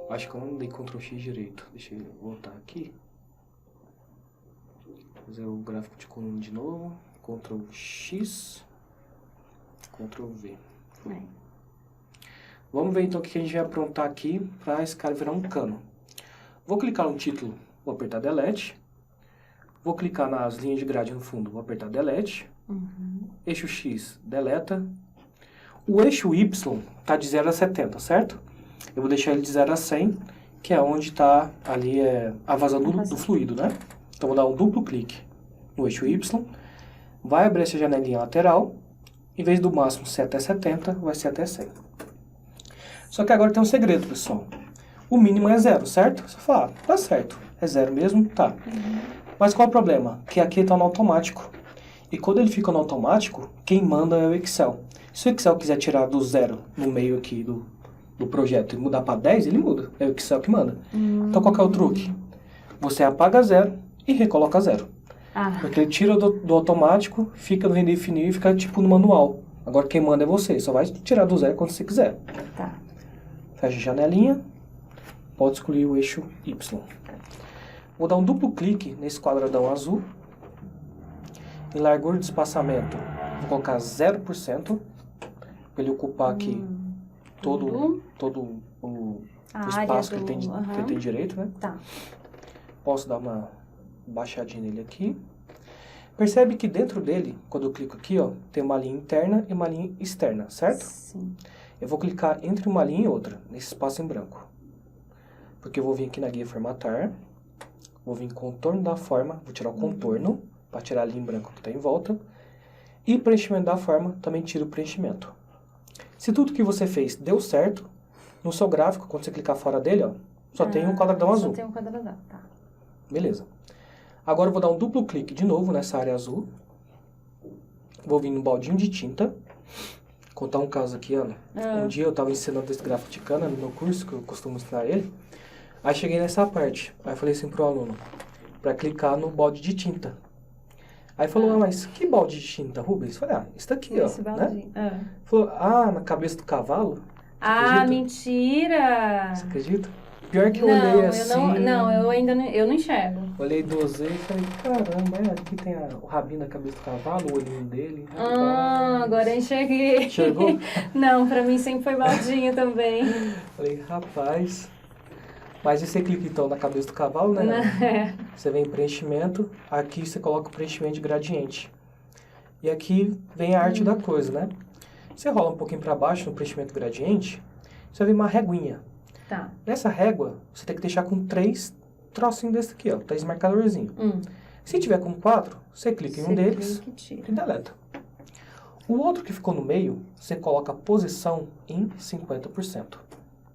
Acho que eu não dei Ctrl X direito. Deixa eu voltar aqui. Fazer o gráfico de coluna de novo. Ctrl X. Ctrl V. Vamos ver então o que a gente vai aprontar aqui para esse cara virar um cano. Vou clicar no título, vou apertar Delete. Vou clicar nas linhas de grade no fundo, vou apertar Delete. Eixo X, deleta. O eixo Y está de 0 a 70, certo? Eu vou deixar ele de 0 a 100, que é onde está ali a vazão do fluido, né? Então vou dar um duplo clique no eixo Y. Vai abrir essa janelinha lateral. Em vez do máximo ser até 70, vai ser até 100. Só que agora tem um segredo, pessoal. O mínimo é 0, certo? Você fala, tá certo. É 0 mesmo? Tá. Mas qual é o problema? Que aqui está no automático. E quando ele fica no automático, quem manda é o Excel. Se o Excel quiser tirar do 0 no meio aqui do projeto e mudar para 10, ele muda. É o Excel que manda. Então qual que é o truque? Você apaga 0 e recoloca 0. Ah, Porque ele tira do automático, fica no render infinito e fica tipo no manual. Agora quem manda é você, só vai tirar do zero quando você quiser. tá. Fecha a janelinha, pode escolher o eixo Y. Vou dar um duplo clique nesse quadradão azul. Em largura de espaçamento, vou colocar 0%, para ele ocupar aqui todo o A espaço que área ele do... tem direito, né? Tá. Posso dar uma baixadinha nele aqui. Percebe que dentro dele, quando eu clico aqui, ó, tem uma linha interna e uma linha externa, certo? Sim. Eu vou clicar entre uma linha e outra, nesse espaço em branco. Porque eu vou vir aqui na guia formatar, vou vir em contorno da forma, vou tirar o contorno, para tirar a linha em branco que está em volta. E preenchimento da forma, também tira o preenchimento. Se tudo que você fez deu certo, no seu gráfico, quando você clicar fora dele, ó, só tem um quadradão azul. Só tem um quadradão, tá. Beleza. Agora eu vou dar um duplo clique de novo nessa área azul. Vou vir no baldinho de tinta. Contar um caso aqui, Ana. Um dia eu estava ensinando esse gráfico de cana no meu curso, que eu costumo ensinar ele. Aí cheguei nessa parte. Aí falei assim pro aluno, para clicar no balde de tinta. Aí falou, mas que balde de tinta, Rubens? Falei, isso daqui, Esse ó, baldinho. né? Falou, na cabeça do cavalo? Você Ah, acredita? mentira! Você acredita? Pior que eu olhei assim... eu ainda não enxergo. Olhei, dosei e falei, caramba, aqui tem o rabinho da cabeça do cavalo, o olhinho dele. Agora eu enxerguei. Enxergou? Não, pra mim sempre foi baldinho também. Falei, rapaz... Mas e você clica então na cabeça do cavalo, né? Você vem em preenchimento, aqui você coloca o preenchimento de gradiente. E aqui vem a arte da coisa, né? Você rola um pouquinho para baixo no preenchimento gradiente, você vai ver uma reguinha. Tá. Nessa régua, você tem que deixar com 3 trocinhos desse aqui, ó, 3 marcadorzinhos. Se tiver com 4, você clica em um deles e deleta. O outro que ficou no meio, você coloca a posição em 50%.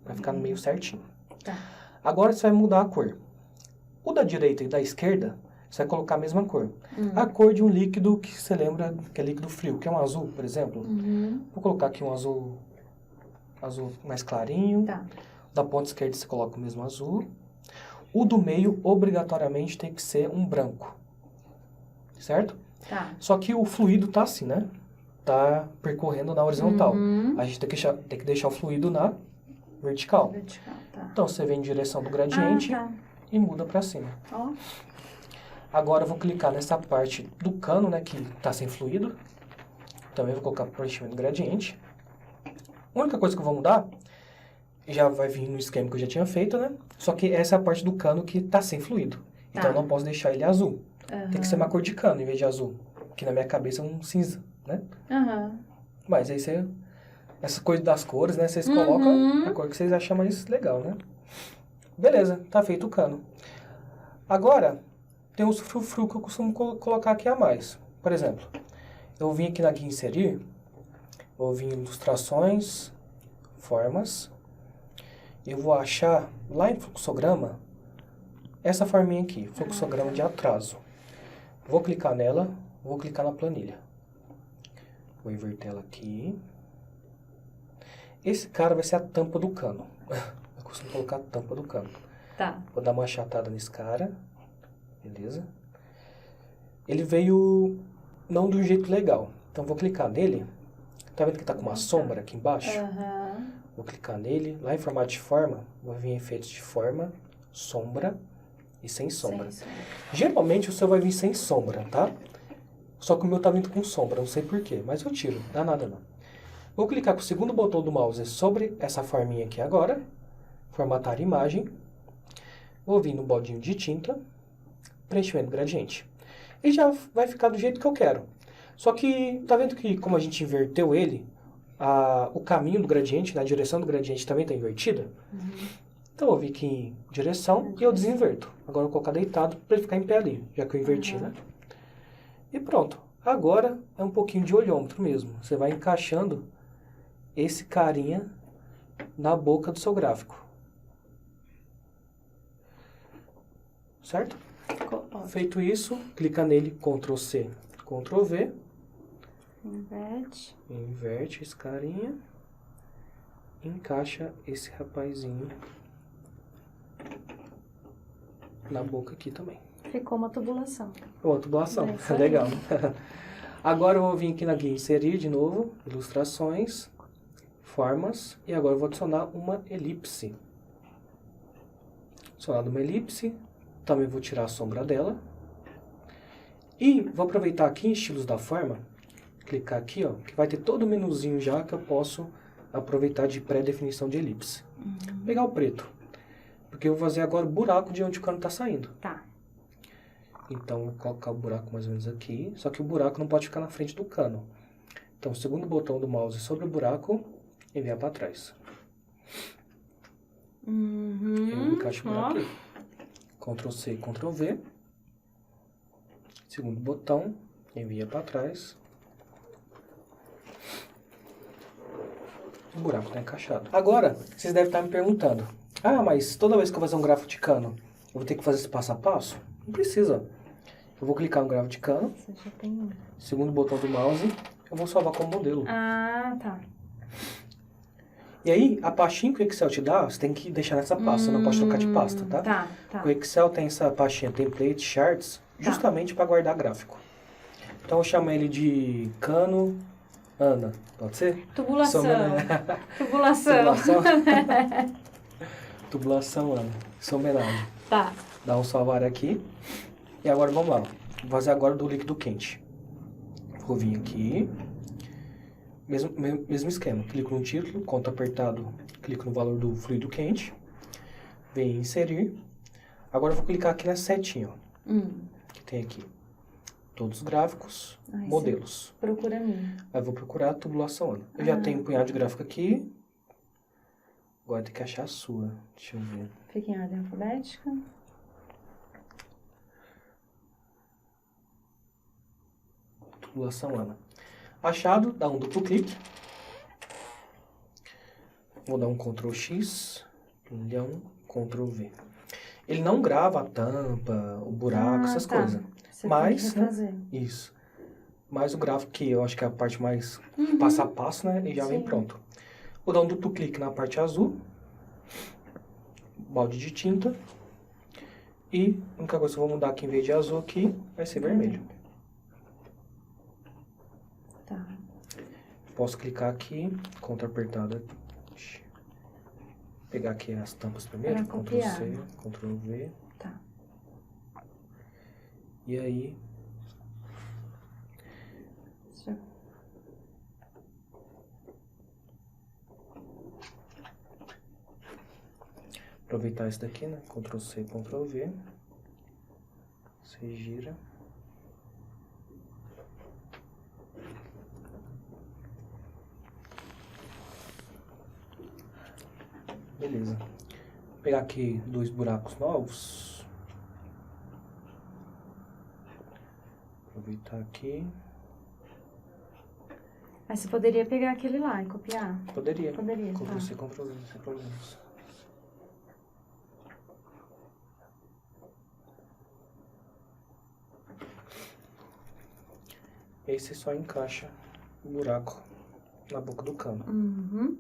Vai ficar no meio certinho. Tá. Agora você vai mudar a cor. O da direita e da esquerda, você vai colocar a mesma cor. A cor de um líquido que você lembra que é líquido frio, que é um azul, por exemplo. Vou colocar aqui um azul mais clarinho. Tá. Da ponta esquerda você coloca o mesmo azul. O do meio, obrigatoriamente, tem que ser um branco. Certo? Tá. Só que o fluido tá assim, né? Tá percorrendo na horizontal. A gente tem que deixar o fluido na vertical. Tá. Então, você vem em direção do gradiente e muda para cima. Ó. Agora, eu vou clicar nessa parte do cano, né, que está sem fluido. Também vou colocar preenchimento do gradiente. A única coisa que eu vou mudar, já vai vir no esquema que eu já tinha feito, né? Só que essa é a parte do cano que está sem fluido. Então, eu não posso deixar ele azul. Tem que ser uma cor de cano em vez de azul. Que na minha cabeça é um cinza, né? Mas aí você... Essa coisa das cores, né? Vocês colocam a cor que vocês acham mais legal, né? Beleza, tá feito o cano. Agora, tem os frufru que eu costumo colocar aqui a mais. Por exemplo, eu vim aqui na guia inserir, vou vir em ilustrações, formas, e eu vou achar lá em fluxograma, essa forminha aqui, fluxograma de atraso. Vou clicar nela, vou clicar na planilha. Vou inverter ela aqui. Esse cara vai ser a tampa do cano. Eu costumo colocar a tampa do cano. Tá. Vou dar uma achatada nesse cara. Beleza? Ele veio não de um jeito legal. Então vou clicar nele. Tá vendo que tá com uma sombra aqui embaixo? Vou clicar nele. Lá em formato de forma, vou vir em efeitos de forma, sombra e sem sombra. Geralmente o seu vai vir sem sombra, tá? Só que o meu tá vindo com sombra, não sei porquê. Mas eu tiro, não dá nada não. Vou clicar com o segundo botão do mouse sobre essa forminha aqui agora. Formatar imagem. Vou vir no baldinho de tinta. Preenchimento gradiente. E já vai ficar do jeito que eu quero. Só que, tá vendo que como a gente inverteu ele, o caminho do gradiente, na direção do gradiente também está invertida? Então eu vou vir aqui em direção e eu desinverto. Agora eu vou colocar deitado para ele ficar em pé ali, já que eu inverti, né? E pronto. Agora é um pouquinho de olhômetro mesmo. Você vai encaixando esse carinha na boca do seu gráfico. Certo? Feito isso, clica nele, Ctrl C, Ctrl V. Inverte. Inverte esse carinha. Encaixa esse rapazinho na boca aqui também. Ficou uma tubulação. Uma tubulação, É isso aí. legal. Agora eu vou vir aqui na guia inserir de novo, ilustrações, formas, e agora eu vou adicionar uma elipse. Adicionado uma elipse, também vou tirar a sombra dela. E vou aproveitar aqui em estilos da forma, clicar aqui, ó, que vai ter todo o menuzinho já que eu posso aproveitar de pré-definição de elipse. Pegar o preto, porque eu vou fazer agora o buraco de onde o cano está saindo. Tá. Então, vou colocar o buraco mais ou menos aqui, só que o buraco não pode ficar na frente do cano. Então, o segundo botão do mouse sobre o buraco, enviar para trás. Eu encaixo o buraco aqui. Ctrl C e Ctrl V. Segundo botão, envia para trás. O buraco está encaixado. Agora, vocês devem estar me perguntando: ah, mas toda vez que eu fazer um grafo de cano, eu vou ter que fazer esse passo a passo? Não precisa. Eu vou clicar no grafo de cano. Você já tem um. Segundo botão do mouse, eu vou salvar como modelo. Ah, tá. E aí, a pastinha que o Excel te dá, você tem que deixar nessa pasta, não pode trocar de pasta, tá? Tá. O Excel tem essa pastinha Template Charts, justamente para guardar gráfico. Então eu chamo ele de Cano Ana, pode ser? Tubulação. Tubulação. Tubulação Ana, isso é homenagem. Tá. Dá um salvar aqui. E agora vamos lá. Vou fazer agora do líquido quente. Vou vir aqui. Mesmo esquema. Clico no título, conta apertado. Clico no valor do fluido quente. Vem em inserir. Agora eu vou clicar aqui na setinha, ó. Que tem aqui. Todos os gráficos, modelos. Procura mim. Aí eu vou procurar a tubulação Ana. Eu já tenho um punhado de gráfico aqui. Agora tem que achar a sua. Deixa eu ver. Fica em ordem alfabética. Tubulação Ana. Achado, dá um duplo clique. Vou dar um Ctrl X, Ctrl V. Ele não grava a tampa, o buraco, essas coisas. Você Mas, tem que refazer. Isso. Mas o gráfico, que eu acho que é a parte mais passo a passo, né? Ele já vem pronto. Vou dar um duplo clique na parte azul. Balde de tinta. E a única coisa que eu vou mudar aqui, em vez de azul aqui, vai ser vermelho. Tá. Posso clicar aqui, Ctrl apertado. Pegar aqui as tampas primeiro, Pra Ctrl copiar. C, Ctrl V. Tá. E aí, Já. aproveitar esse daqui, né? Ctrl C, Ctrl V. Você gira. Beleza. Vou pegar aqui 2 buracos novos. Aproveitar aqui. Mas você poderia pegar aquele lá e copiar? Poderia. Poderia, Ctrl tá. C, Ctrl V, sem problemas. E aí você só encaixa o buraco na boca do cano.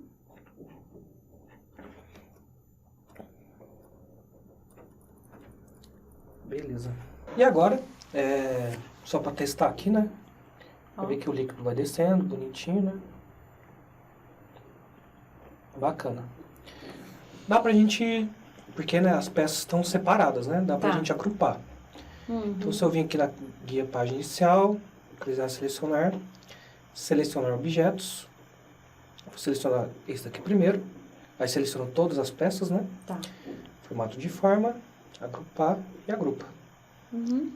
Beleza. E agora, só para testar aqui, né? Pra ver que o líquido vai descendo, bonitinho, né? Bacana. Dá pra gente, porque né, as peças estão separadas, né? Dá pra gente agrupar. Então se eu vim aqui na guia página inicial, clicar selecionar objetos. Vou selecionar esse daqui primeiro. Aí seleciono todas as peças, né? Tá. Formato de forma, agrupar e agrupa.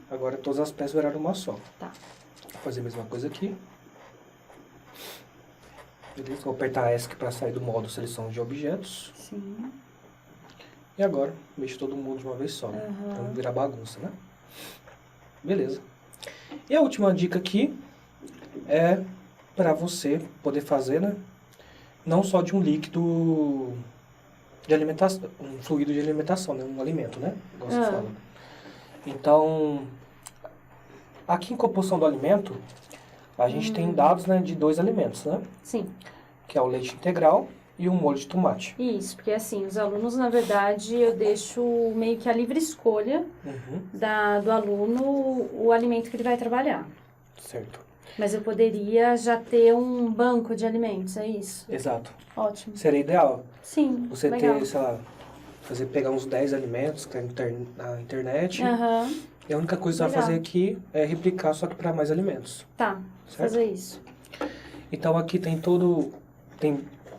Agora todas as peças viraram uma só. Tá. Vou fazer a mesma coisa aqui. Beleza? Vou apertar ESC para sair do modo seleção de objetos. Sim. E agora, mexo todo mundo de uma vez só. Pra não virar bagunça, né? Beleza. E a última dica aqui é para você poder fazer, né? Não só de um líquido de alimentação, um fluido de alimentação, né? Um alimento, né? Igual você fala. Então, aqui em composição do alimento, a gente tem dados, né, de 2 alimentos, né? Sim. Que é o leite integral e um molho de tomate. Isso, porque assim, os alunos, na verdade, eu deixo meio que a livre escolha Uhum. do aluno o alimento que ele vai trabalhar. Certo. Mas eu poderia já ter um banco de alimentos, é isso? Exato. Ótimo. Seria ideal Sim, você legal. ter, sei lá, pegar uns 10 alimentos que tem na internet. Aham, E a única coisa que você vai Legal. fazer aqui é replicar, só que para mais alimentos. tá, vou Certo? fazer isso. Então aqui tem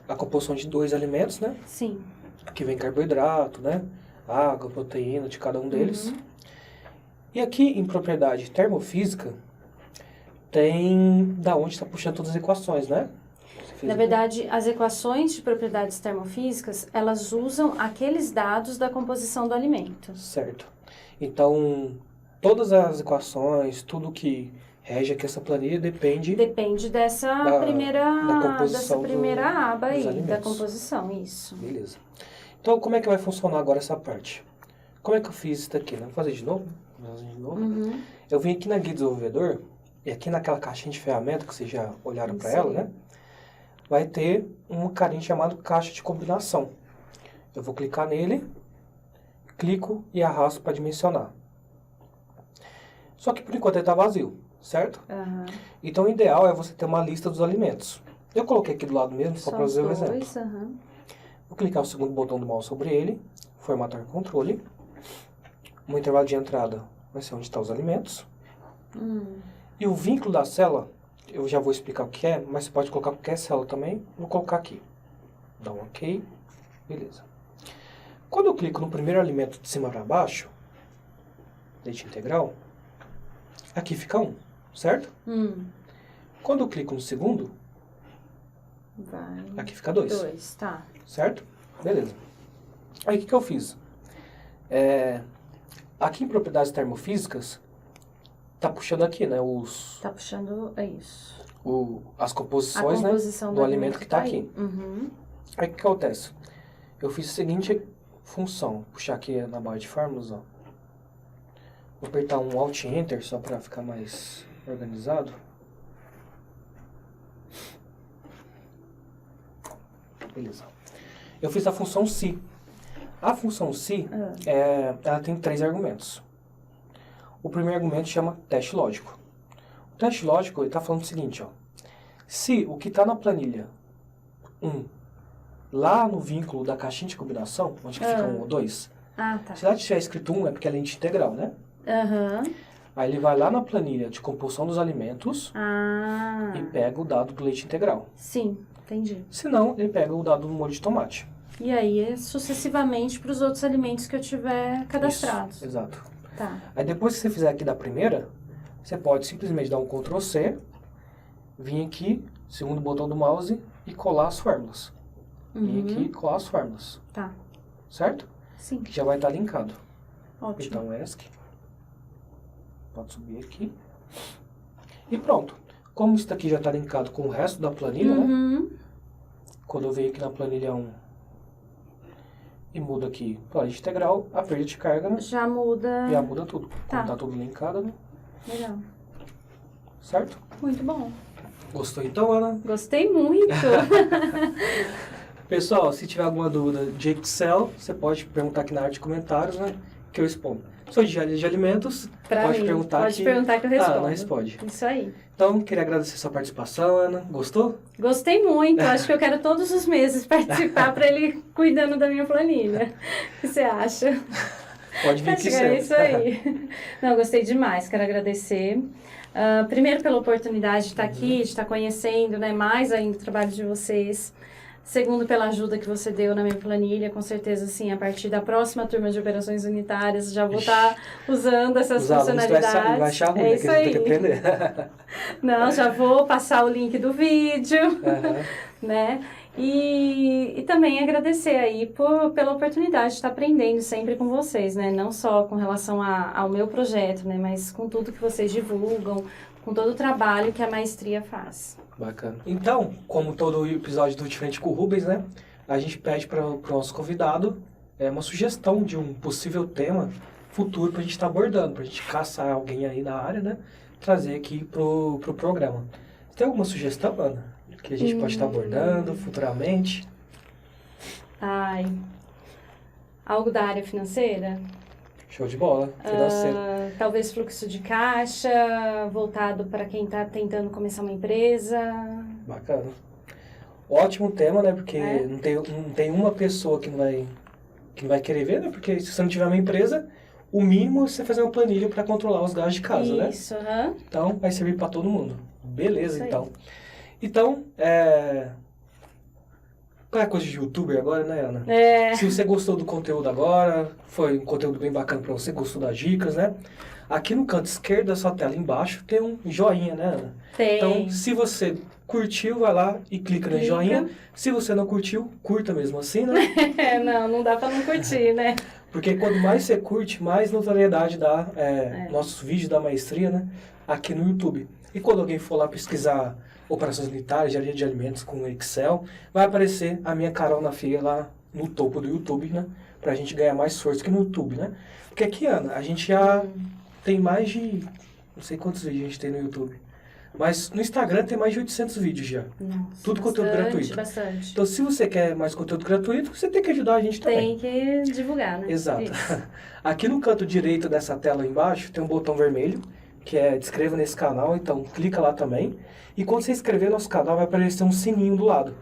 a composição de 2 alimentos, né? Sim. Aqui vem carboidrato, né? Água, proteína de cada um deles. Uhum. E aqui em propriedade termofísica tem da onde está puxando todas as equações, né? Você fez Na aqui? verdade, as equações de propriedades termofísicas, elas usam aqueles dados da composição do alimento. Certo. Então, todas as equações, tudo que rege aqui essa planilha depende Depende dessa Da dessa composição primeira aba dos aí, da alimentos. composição, isso. Beleza. Então, como é que vai funcionar agora essa parte? Como é que eu fiz isso daqui, né? Vou fazer de novo? Vou fazer de novo. Uhum. Eu vim aqui na guia do desenvolvedor, e aqui naquela caixinha de ferramenta que vocês já olharam para Isso ela, aí. né? Vai ter um carinha chamado caixa de combinação. Eu vou clicar nele, clico e arrasto para dimensionar. Só que por enquanto ele está vazio, certo? Aham. Então o ideal é você ter uma lista dos alimentos. Eu coloquei aqui do lado mesmo, só para os fazer um exemplo. dois, aham. Vou clicar o segundo botão do mouse sobre ele, formatar controle. O intervalo de entrada vai ser onde estão os alimentos. E o vínculo da célula, eu já vou explicar o que é, mas você pode colocar qualquer célula também. Vou colocar aqui. Dá um OK. Beleza. Quando eu clico no primeiro alimento de cima para baixo, leite integral, aqui fica 1, certo? Quando eu clico no segundo, Vai. aqui fica 2. 2, tá. Certo? Beleza. Aí o que eu fiz? Aqui em propriedades termofísicas, tá puxando aqui, né? Tá puxando, é isso. As A composições, né? composição Do alimento que tá aí. aqui. Uhum. Aí o que acontece? Eu fiz a seguinte função. Vou puxar aqui na barra de fórmulas, ó. Vou apertar um Alt Enter só para ficar mais organizado. Beleza. Eu fiz a função se. A função se, ela tem 3 argumentos. O primeiro argumento chama teste lógico. O teste lógico, ele está falando o seguinte, ó. Se o que está na planilha 1, lá no vínculo da caixinha de combinação, onde que fica 1 ou 2, Ah, tá. se lá tiver escrito 1 é porque é lente integral, né? Aham. Aí ele vai lá na planilha de composição dos alimentos Ah, e pega o dado do leite integral. sim, entendi. Se não, ele pega o dado do molho de tomate. E aí, é sucessivamente para os outros alimentos que eu tiver cadastrados. Isso, exato. Tá. Aí depois que você fizer aqui da primeira, você pode simplesmente dar um Ctrl C, vir aqui, segundo botão do mouse e colar as fórmulas. Vir aqui e colar as fórmulas. Tá. Certo? Sim, Que já vai estar linkado. ótimo. Então, ESC. Pode subir aqui. E pronto. Como isso daqui já está linkado com o resto da planilha, né? Uhum. Quando eu venho aqui na planilha 1 e mudo aqui para lente integral, a perda de carga, né? Já muda. Já muda tudo. Tá. Como tá tudo linkado, né? Legal. Certo? Muito bom. Gostou então, Ana? Gostei muito. Pessoal, se tiver alguma dúvida de Excel, você pode perguntar aqui na área de comentários, né? Que eu respondo. Sou de engenharia de alimentos, Pra pode mim, perguntar pode que perguntar que eu a respondo. Ana responde. Isso aí. Então, queria agradecer a sua participação, Ana. Gostou? Gostei muito. Acho que eu quero todos os meses participar para ele cuidando da minha planilha. O que você acha? Pode vir aqui Acho que é sempre. isso aí. Não, gostei demais. Quero agradecer. Primeiro pela oportunidade de estar aqui, de estar conhecendo, né, mais ainda o trabalho de vocês. Segundo, pela ajuda que você deu na minha planilha, com certeza, assim, a partir da próxima turma de operações unitárias, já vou estar usando essas Os alunos funcionalidades. vai achar ruim, é né? isso Que eles têm que aí. aprender. Não, já vou passar o link do vídeo, Aham. né? E também agradecer aí pela oportunidade de estar aprendendo sempre com vocês, né? Não só com relação ao meu projeto, né? Mas com tudo que vocês divulgam, com todo o trabalho que a maestria faz. Bacana. Então, como todo episódio do Diferente com o Rubens, né? A gente pede para o nosso convidado uma sugestão de um possível tema futuro para a gente estar abordando, para a gente caçar alguém aí na área, né? Trazer aqui pro programa. Você tem alguma sugestão, Ana? Que a gente pode estar abordando futuramente? vai. Algo da área financeira? Show de bola. Financeiro. Talvez fluxo de caixa, voltado para quem está tentando começar uma empresa. Bacana. Ótimo tema, né? Porque É. não tem uma pessoa que não vai querer ver, né? Porque se você não tiver uma empresa, o mínimo é você fazer uma planilha para controlar os gastos de casa, né? Isso, aham. Então, vai servir para todo mundo. Beleza, Isso aí. então. Então, qual é a coisa de youtuber agora, né, Ana? Se você gostou do conteúdo agora, foi um conteúdo bem bacana para você, gostou das dicas, né? Aqui no canto esquerdo da sua tela embaixo tem um joinha, né, Ana? Tem. Então, se você curtiu, vai lá e clica no joinha. Se você não curtiu, curta mesmo assim, né? Não dá pra não curtir, né? Porque quanto mais você curte, mais notoriedade dá nossos vídeos da maestria, né? Aqui no YouTube. E quando alguém for lá pesquisar operações unitárias, engenharia de alimentos com Excel, vai aparecer a minha Carol na Fia lá no topo do YouTube, né? Pra gente ganhar mais força que no YouTube, né? Porque aqui, Ana, a gente já tem mais de... Não sei quantos vídeos a gente tem no YouTube. Mas no Instagram tem mais de 800 vídeos já. Nossa, Tudo conteúdo gratuito. Bastante. Então, se você quer mais conteúdo gratuito, você tem que ajudar a gente também. Tem que divulgar, né? Exato. Isso. Aqui no canto direito dessa tela embaixo tem um botão vermelho, que é de inscreva nesse canal, então clica lá também. E quando você inscrever no nosso canal, vai aparecer um sininho do lado.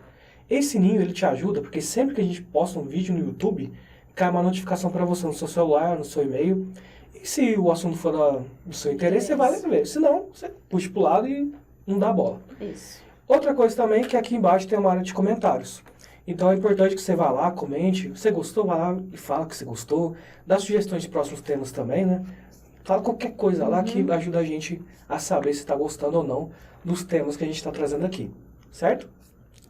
Esse sininho, ele te ajuda, porque sempre que a gente posta um vídeo no YouTube, cai uma notificação para você no seu celular, no seu e-mail. E se o assunto for do seu interesse, você vai ver. Se não, você puxa pro lado e não dá bola. Isso. Outra coisa também é que aqui embaixo tem uma área de comentários. Então é importante que você vá lá, comente. Você gostou, vai lá e fala que você gostou. Dá sugestões de próximos temas também, né? Fala qualquer coisa lá que ajuda a gente a saber se está gostando ou não dos temas que a gente está trazendo aqui. Certo?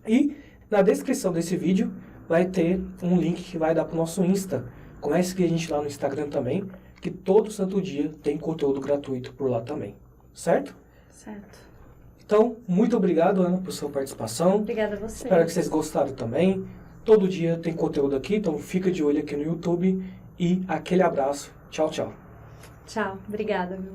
E na descrição desse vídeo vai ter um link que vai dar para o nosso Insta. Comece a seguir a gente lá no Instagram também, que todo santo dia tem conteúdo gratuito por lá também. Certo? Certo. Então, muito obrigado, Ana, por sua participação. Obrigada a você. Espero que vocês gostaram também. Todo dia tem conteúdo aqui, então fica de olho aqui no YouTube. E aquele abraço. Tchau, tchau. Tchau. Obrigada.